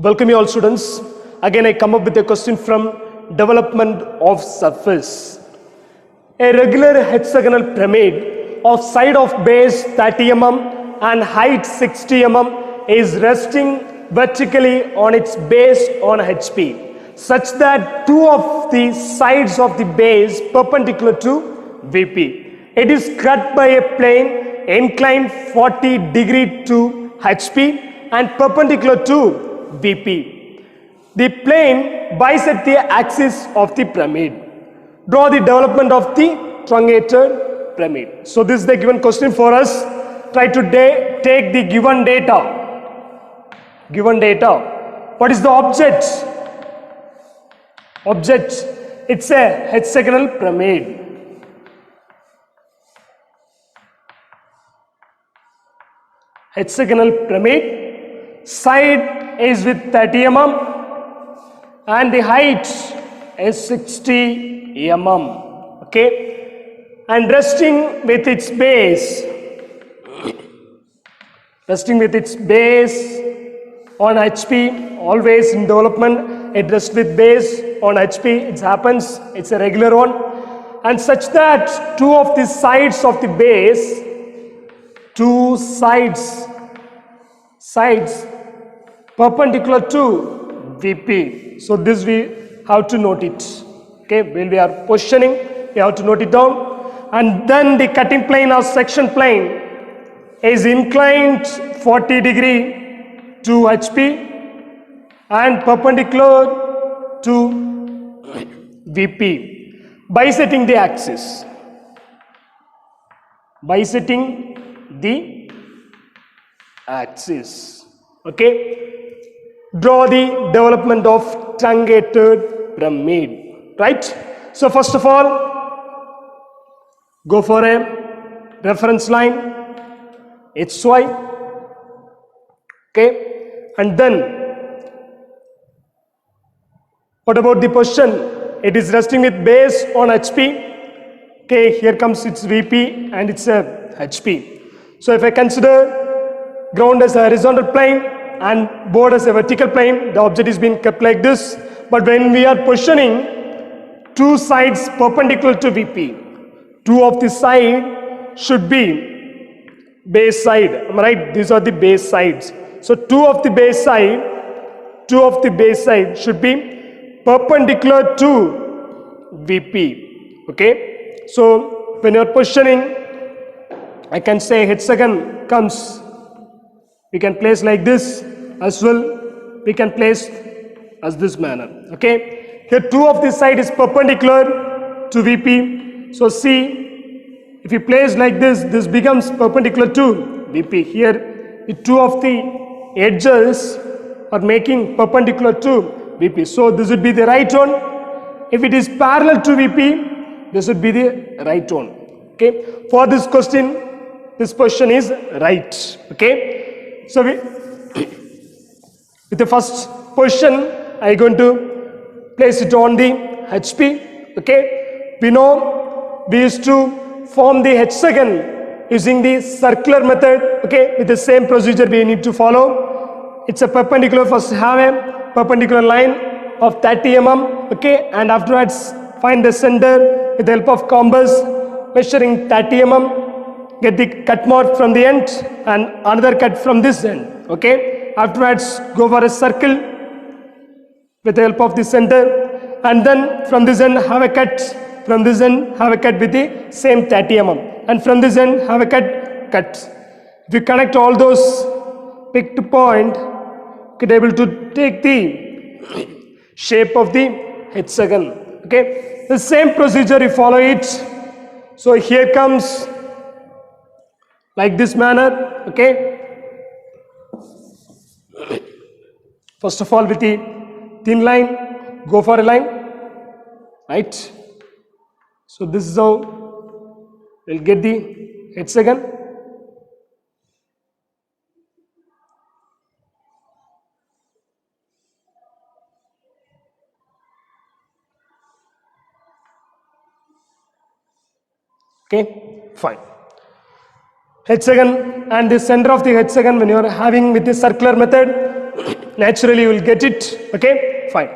Welcome you all students. Again I come up with a question from development of surface. A regular hexagonal pyramid of side of base 30 mm and height 60 mm is resting vertically on its base on HP such that two of the sides of the base perpendicular to VP. It is cut by a plane inclined 40 degree to HP and perpendicular to VP. The plane bisects the axis of the pyramid. Draw the development of the truncated pyramid. So this is the given question for us. Try to take the given data. Given data. What is the object? Object. It's a hexagonal pyramid. Hexagonal pyramid. Side is with 30 mm and the height is 60 mm. Okay, and resting with its base on HP. Always in development it rests with base on HP. It happens, it's a regular one, and such that two of the sides of the base, sides perpendicular to VP. So this we have to note it. Okay, when we are positioning, we have to note it down. And then the cutting plane or section plane is inclined 40 degree to HP and perpendicular to VP, bisecting the axis. Bisecting the axis. Okay. Draw the development of truncated pyramid, right? So first of all, go for a reference line, HY, okay? And then, what about the position? It is resting with base on HP, okay? Here comes its VP and it's a HP. So if I consider ground as a horizontal plane, and board as a vertical plane, the object is being kept like this. But when we are positioning two sides perpendicular to VP, two of the side should be base side. Am I right? These are the base sides. So two of the base side should be perpendicular to VP. Okay. So when you are positioning, I can say hexagon comes. We can place like this as well. We can place as this manner. Okay. Here two of this side is perpendicular to VP. So see, if you place like this, this becomes perpendicular to VP. Here the two of the edges are making perpendicular to VP. So this would be the right one. If it is parallel to VP, this would be the right one. Okay. For this question, this position is right. Okay. So with the first position, I am going to place it on the HP. Okay, we know we used to form the hexagon using the circular method. Okay, with the same procedure we need to follow. It's a perpendicular. First have a perpendicular line of 30 mm. Okay, and afterwards find the center with the help of compass, measuring 30 mm. Get the cut mark from the end and another cut from this end. Okay. Afterwards, go for a circle with the help of the center, and then from this end have a cut. From this end have a cut with the same 30 mm, and from this end have a cut. If you connect all those picked point, you can able to take the shape of the hexagon. Okay. The same procedure you follow it. So here comes like this manner. Okay. First of all, with the thin line, go for a line, right? So this is how we'll get the hexagon. Okay, fine. Hexagon, and the center of the hexagon, when you are having with the circular method, naturally you will get it. Okay, fine.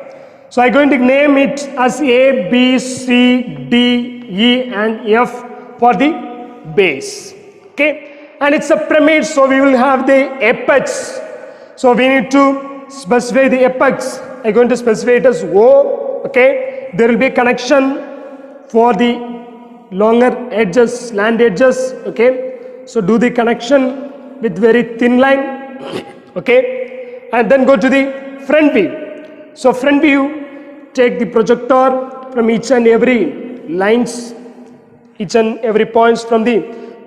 So I'm going to name it as A, B, C, D, E and F for the base. Okay, and it's a pyramid, so we will have the apex. So we need to specify the apex. I'm going to specify it as O. Okay, there will be a connection for the longer edges, slant edges. Okay, so do the connection with very thin line. Okay, and then go to the front view. So front view, take the projector from each and every lines, each and every points from the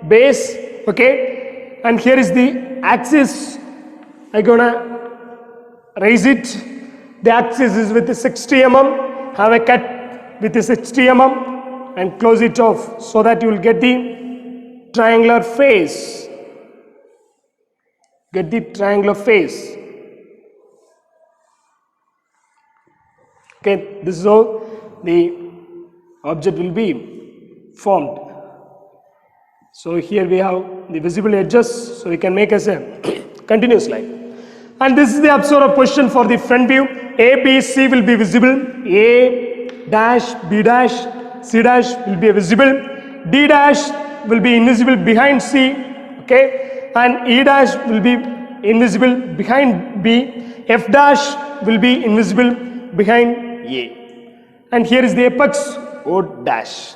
base. Okay, and here is the axis. I'm gonna raise it. The axis is with the 60 mm. Have a cut with the 60 mm and close it off so that you will get the triangular face. Get the triangular face. Okay, this is how the object will be formed. So here we have the visible edges, so we can make as a continuous line. And this is the observer position for the front view. A, B, C will be visible. A dash, B dash, C dash will be visible. D dash will be invisible behind C. Okay, and E dash will be invisible behind B. F dash will be invisible behind A. And here is the apex, O dash.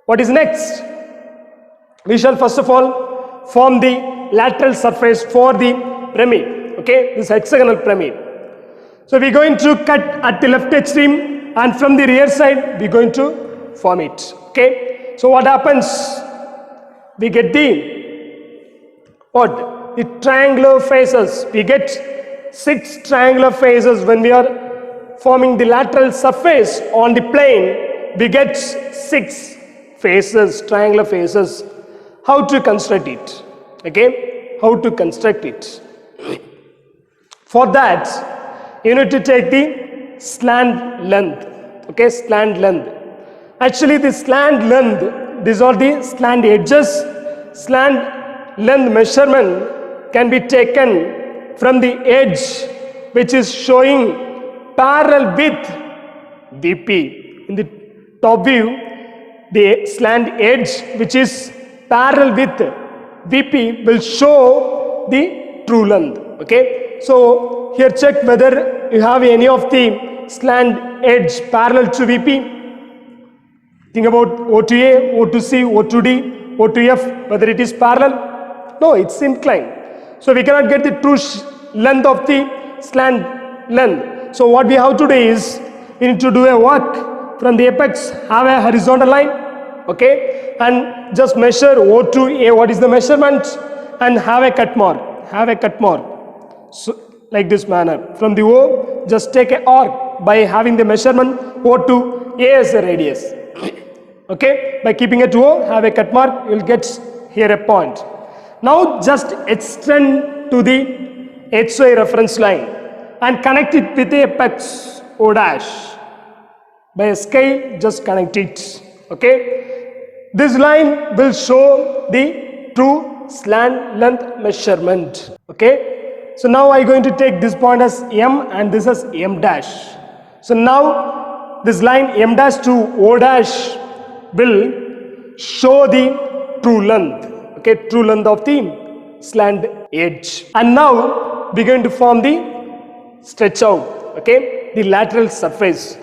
What is next? We shall first of all form the lateral surface for the pyramid. Okay, this hexagonal pyramid. So we are going to cut at the left extreme, and from the rear side we are going to form it. Okay, so what happens? We get the triangular faces. We get 6 triangular faces when we are forming the lateral surface on the plane. We get 6 faces, triangular faces. How to construct it? Okay, how to construct it? For that, you need to take the slant length. Okay, slant length. Actually, the slant length, these are the slant edges. Slant length measurement can be taken from the edge which is showing parallel with VP. In the top view, the slant edge which is parallel with VP will show the true length. Okay, so here check whether you have any of the slant edge parallel to VP. Think about O to A, O to C, O to D, O to F, whether it is parallel. No, it's inclined. So we cannot get the true length of the slant length. So what we have to do is, we need to do a work from the apex, have a horizontal line. Okay, and just measure O to A, what is the measurement, and have a cut mark. Have a cut mark. So like this manner. From the O, just take an arc by having the measurement O to A as a radius. Okay, by keeping it to O, have a cut mark, you will get here a point. Now just extend to the XY reference line and connect it with the apex O dash. By a scale, just connect it. Okay, this line will show the true slant length measurement. Okay, so now I'm going to take this point as M and this as M dash. So now this line M dash to O dash will show the true length. Okay, true length of the slant edge. And now we're going to form the stretch out. Okay, the lateral surface.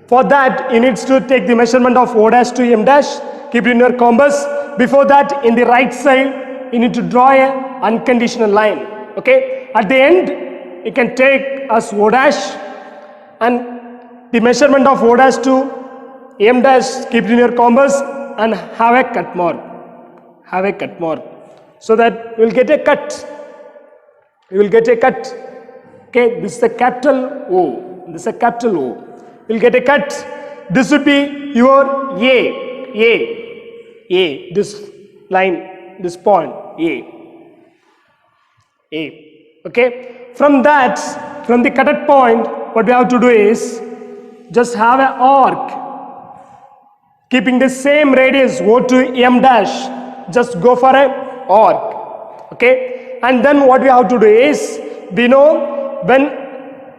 For that, you need to take the measurement of O dash to M dash. Keep it in your compass. Before that, in the right side, you need to draw a unconditional line. Okay, at the end, you can take as O dash, and the measurement of O dash to M dash, keep it in your compass and have a cut mark. Have a cut mark, so that you will get a cut. You will get a cut. Okay, this is a capital O. This is a capital O. You will get a cut. This would be your A. This line, this point, A. Okay, from that, from the cutted point, what we have to do is just have an arc keeping the same radius O to M dash. Just go for an arc. Okay, and then what we have to do is, we know when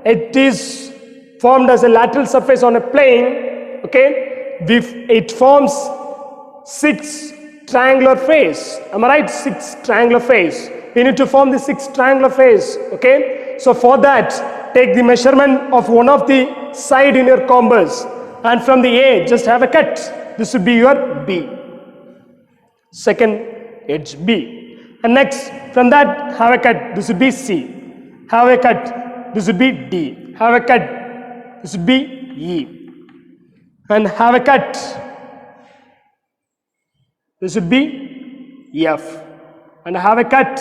it is formed as a lateral surface on a plane, okay, it forms 6 triangular face. Am I right? 6 triangular face. We need to form the 6 triangular face. Okay. So for that, take the measurement of one of the side in your compass, and from the A, just have a cut. This would be your B. Second edge B. And next, from that, have a cut. This would be C. Have a cut. This would be D. Have a cut. This would be E. And have a cut. This would be F. And have a cut.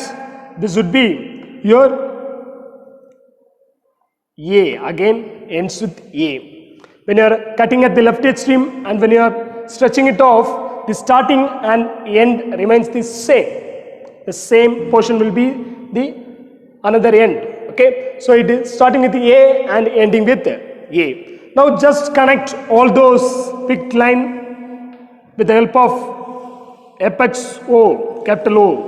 This would be your A. Again ends with A. When you are cutting at the left extreme and when you are stretching it off, the starting and end remains the same. The same portion will be the another end. Okay. So it is starting with the A and ending with A. Now just connect all those picked line with the help of apex O, capital O.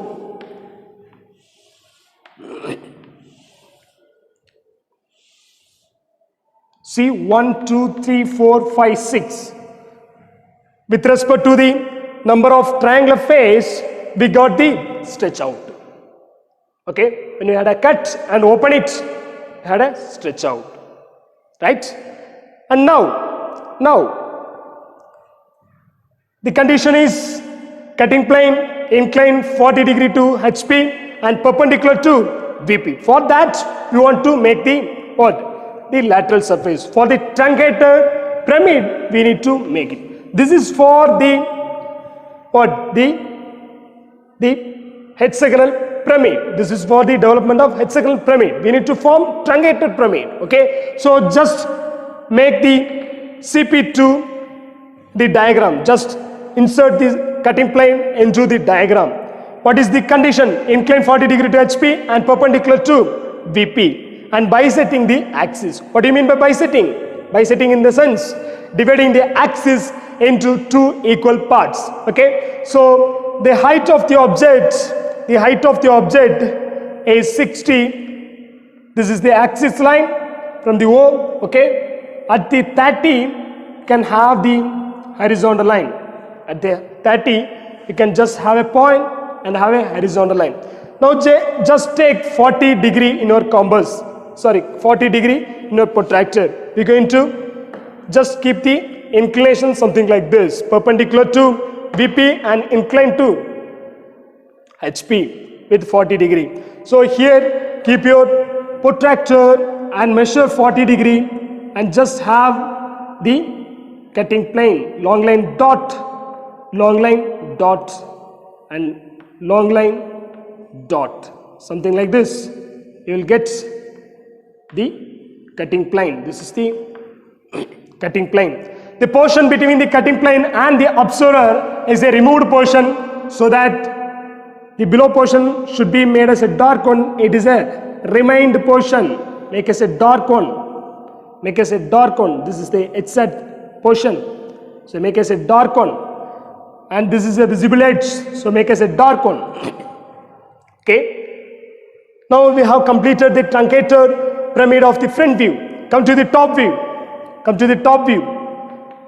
See 1, 2, 3, 4, 5, 6. With respect to the number of triangular face, we got the stretch out. Okay, when you had a cut and open it, you had a stretch out. Right? And now the condition is cutting plane inclined 40 degree to HP and perpendicular to VP. For that, we want to make the what? The lateral surface. For the truncated pyramid, we need to make it. This is for the what? The hexagonal pyramid. This is for the development of hexagonal pyramid. We need to form truncated pyramid. Okay. So just make the CP2 the diagram. Just insert this cutting plane into the diagram. What is the condition? Incline 40 degree to HP and perpendicular to VP. And bisecting the axis. What do you mean by bisecting? Bisecting in the sense dividing the axis into 2 equal parts. Okay. So the height of the object is 60. This is the axis line from the O. Okay. At the 30, can have the horizontal line. At the 30, you can just have a point and have a horizontal line. Now just take 40 degree in your compass. 40 degree in your protractor. We're going to just keep the inclination something like this, perpendicular to VP and inclined to HP with 40 degree. So here keep your protractor and measure 40 degree and just have the cutting plane, long line dot, and long line dot, something like this. You will get the cutting plane. This is the cutting plane. The portion between the cutting plane and the observer is a removed portion, so that the below portion should be made as a dark one. It is a remained portion. Make as a dark one. Make as a dark one. This is the HZ portion. So make as a dark one. And this is a visible edge. So make as a dark one. Okay. Now we have completed the truncated pyramid of the front view. Come to the top view. Come to the top view.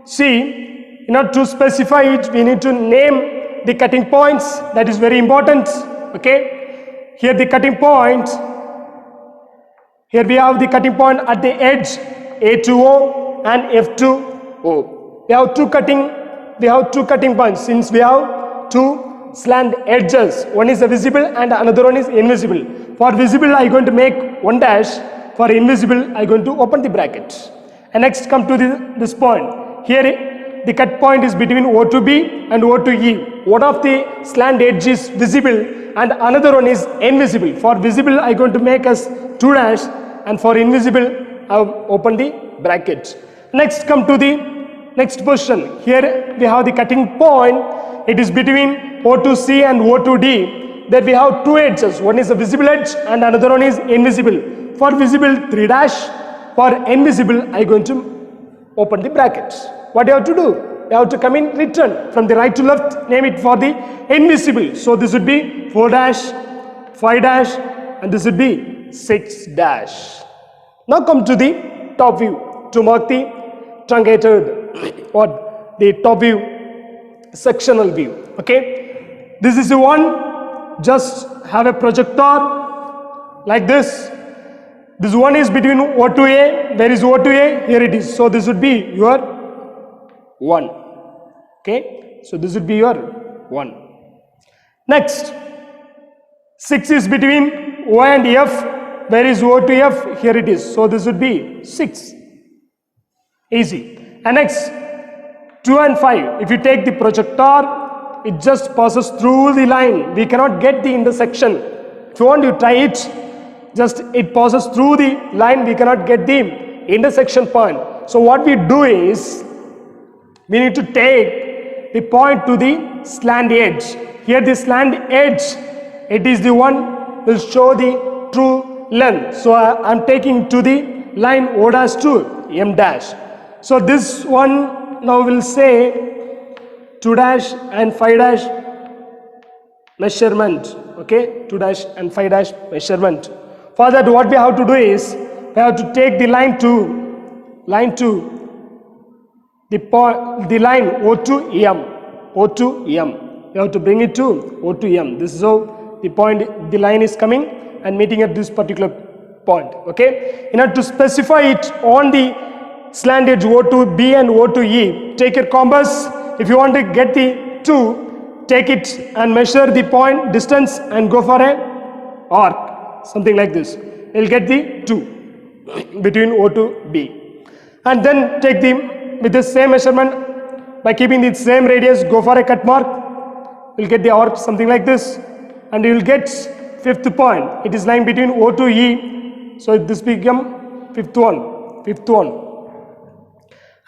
See, in order to specify it, we need to name the cutting points. That is very important. Okay. Here the cutting point. Here we have the cutting point at the edge A to O and F to O. We have two cutting points. Since we have two slant edges, one is visible and another one is invisible. For visible, I am going to make 1 dash. For invisible, I am going to open the bracket. And next come to this point. Here the cut point is between O to B and O to E. One of the slant edge is visible and another one is invisible. For visible, I am going to make as 2 dash, and for invisible, I have opened the bracket. Next come to the next position. Here we have the cutting point. It is between O to C and O to D. There we have 2 edges. One is a visible edge and another one is invisible. For visible, 3 dash. For invisible, I am going to open the brackets. What do you have to do? You have to come in return from the right to left. Name it for the invisible. So this would be 4 dash, 5 dash, and this would be 6 dash. Now come to the top view to mark the truncated or the top view, sectional view. Okay, this is the one. Just have a projector like this. This one is between O to A. There is O to A. Here it is. So this would be your 1. Okay, so this would be your 1. Next, 6 is between O and F. Where is O to F? Here it is. So this would be 6. Easy. And next, 2 and 5. If you take the projector, it just passes through the line. We cannot get the intersection. If you want to try it, just it passes through the line. We cannot get the intersection point. So what we do is, we need to take the point to the slant edge. Here the slant edge, it is the one will show the true length. So I am taking to the line O dash to M dash. So this one now will say 2 dash and 5 dash measurement. Okay, 2 dash and 5 dash measurement. For that, what we have to do is, we have to take the line to the line O to M. O to M. You have to bring it to O to M. This is how the point, the line is coming and meeting at this particular point. Okay, in order to specify it on the slant edge O to B and O to E, take your compass. If you want to get the 2, take it and measure the point distance and go for a arc, something like this. You'll get the 2 between O to B. And then take the, with the same measurement, by keeping the same radius, go for a cut mark. You'll get the arc, something like this. And you will get 5th point. It is lying between O to E. So this become 5th one.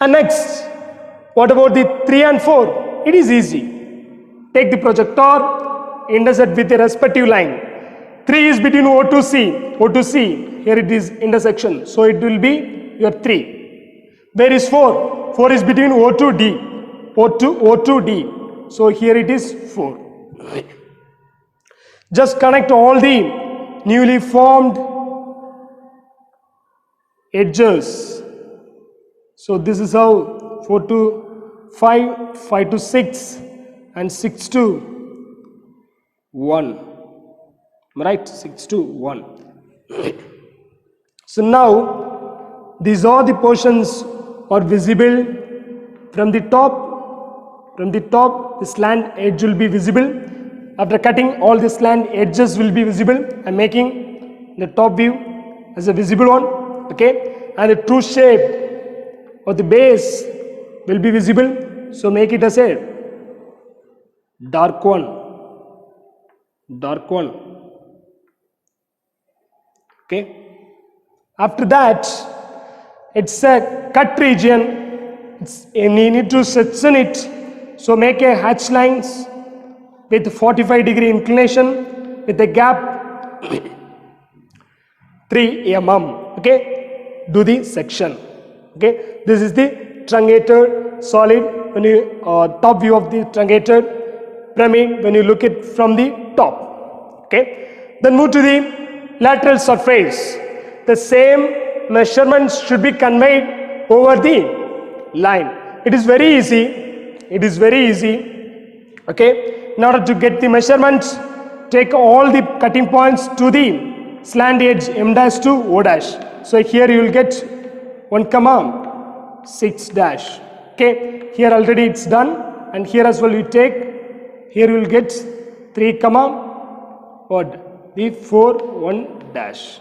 And next, what about the 3 and 4? It is easy. Take the projector, intersect with the respective line. 3 is between O to C. O to C, here it is intersection. So it will be your 3. Where is 4? 4 is between O to D. O to D. So here it is 4. Just connect all the newly formed edges. So this is how 4 to 5, 5 to 6 and 6 to 1. Right, 6 to 1. So now these are the portions are visible from the top. From the top, the slant edge will be visible. After cutting, all the slant edges will be visible and making the top view as a visible one. Okay, and the true shape of the base will be visible. So make it as a dark one. Okay. After that, it's a cut region. You need to section it. So make a hatch lines with 45-degree inclination with a gap 3 mm. Okay. Do the section. Okay. This is the truncated solid. When you top view of the truncated pyramid, when you look it from the top. Okay. Then move to the lateral surface. The same measurements should be conveyed over the line. It is very easy. Okay. In order to get the measurements, take all the cutting points to the slant edge M dash to O dash. So here you will get 1,6 dash. Okay. Here already it's done, and here as well you take. Here you will get 3, what? The 4 dash.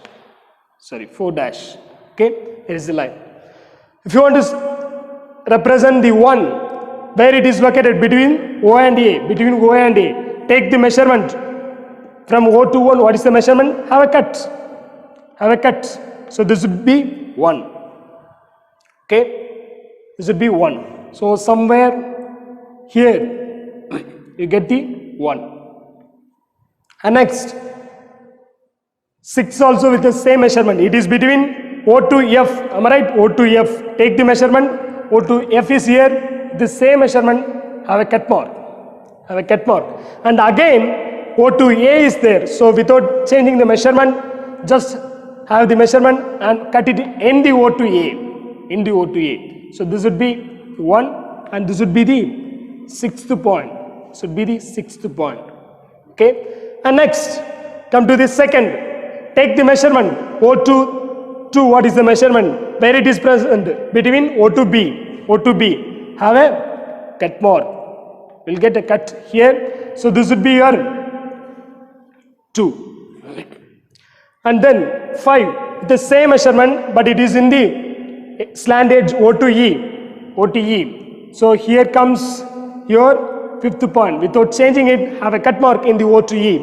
4 dash. Okay. Here is the line. If you want to represent the 1 where it is located between O and A, take the measurement from O to 1. What is the measurement? Have a cut. So this would be 1. Okay. This would be 1. So somewhere here you get the 1. And next, 6 also with the same measurement. It is between O to F. Am I right? O to F. Take the measurement. O to F is here. The same measurement. Have a cut mark. And again O to A is there. So without changing the measurement, just have the measurement and cut it in the O to A, in the O to A. So this would be 1 and this would be the sixth point. This would be the sixth point. Okay. And next, come to the second. Take the measurement O to what is the measurement? Where it is present between O to B. O to B. Have a cut mark. We'll get a cut here. So this would be your 2. And then 5. The same measurement, but it is in the slant edge O to E. O to E. So here comes your fifth point. Without changing it, have a cut mark in the O to E.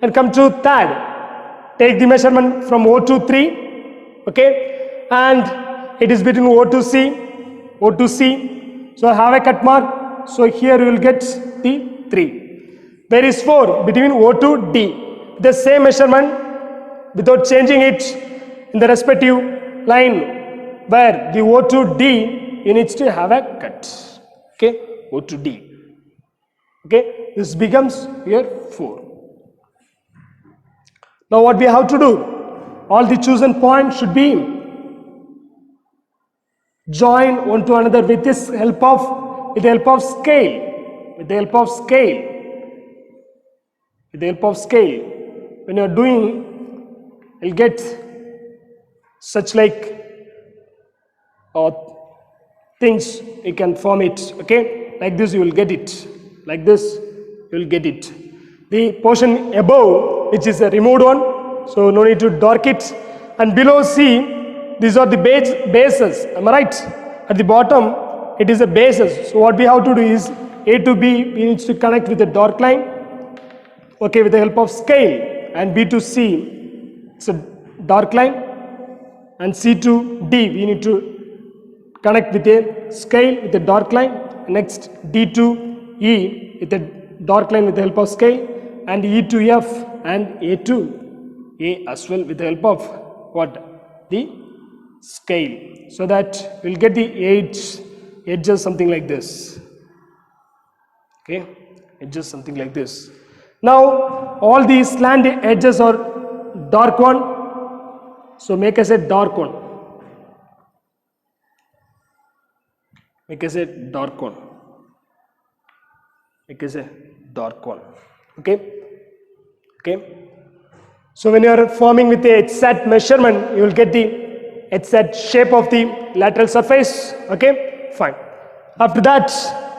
And come to third. Take the measurement from O to 3. Okay. And it is between O to C. O to C. So have a cut mark. So here you will get the 3. There is 4 between O to D. The same measurement without changing it in the respective line where the O to D you need to have a cut. Okay. O to D. Okay. This becomes here 4. Now what we have to do? All the chosen points should be joined one to another with the help of scale. With the help of scale. With the help of scale. When you are doing, you'll get such like things, you can form it. Okay. Like this you will get it. Like this you will get it. The portion above, which is a removed one, so no need to dark it. And below C, these are the bases. Am I right? At the bottom, it is a bases. So what we have to do is A to B, we need to connect with a dark line. Okay, with the help of scale. And B to C, it's a dark line. And C to D, we need to connect with a scale with a dark line. Next, D to E with a dark line with the help of scale. And E to F and A to A as well with the help of what? The scale. So that we'll get the edges something like this. Okay, edges something like this. Now all these slant edges are dark one. So make us a dark one. Make us a dark one. Make us a dark one. Okay. Okay. So when you are forming with the HSAT measurement, you will get the HSAT shape of the lateral surface. Okay. Fine. After that,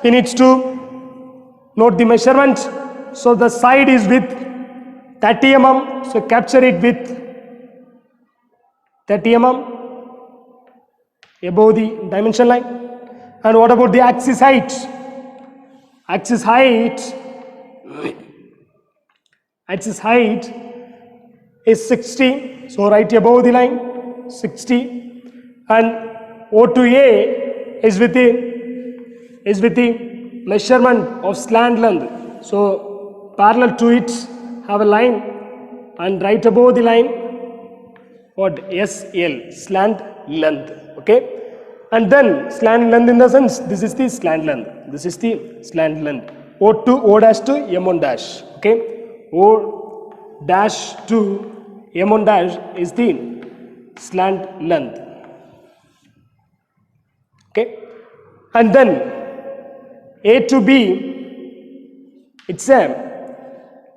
we need to note the measurement. So the side is with 30 mm. So capture it with 30 mm above the dimension line. And what about the axis height? Axis height is 60. So right above the line 60. And O to A is with the measurement of slant length. So parallel to it have a line, and right above the line what? SL, slant length. Okay. And then slant length in the sense, this is the slant length. This is the slant length. O dash to M1 dash. Okay. O dash to M1 dash is the slant length. Okay. And then A to B, it's a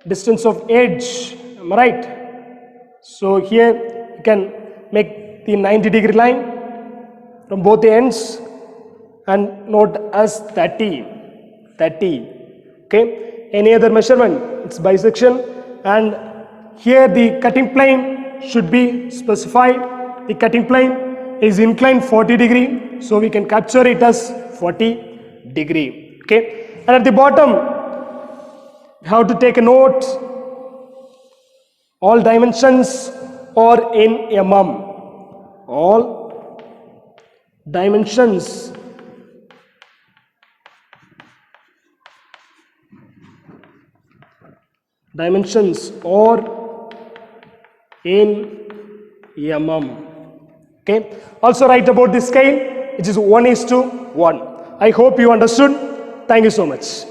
distance of edge. Am I right? So here you can make the 90-degree line from both the ends and note as 30. Okay. Any other measurement, it's bisection, and here the cutting plane should be specified. The cutting plane is inclined 40 degree, so we can capture it as 40 degree. Okay. And at the bottom, we have to take a note. All dimensions are in mm. All dimensions are in mm. Okay. Also write about the scale, which is 1:1. I hope you understood. Thank you so much.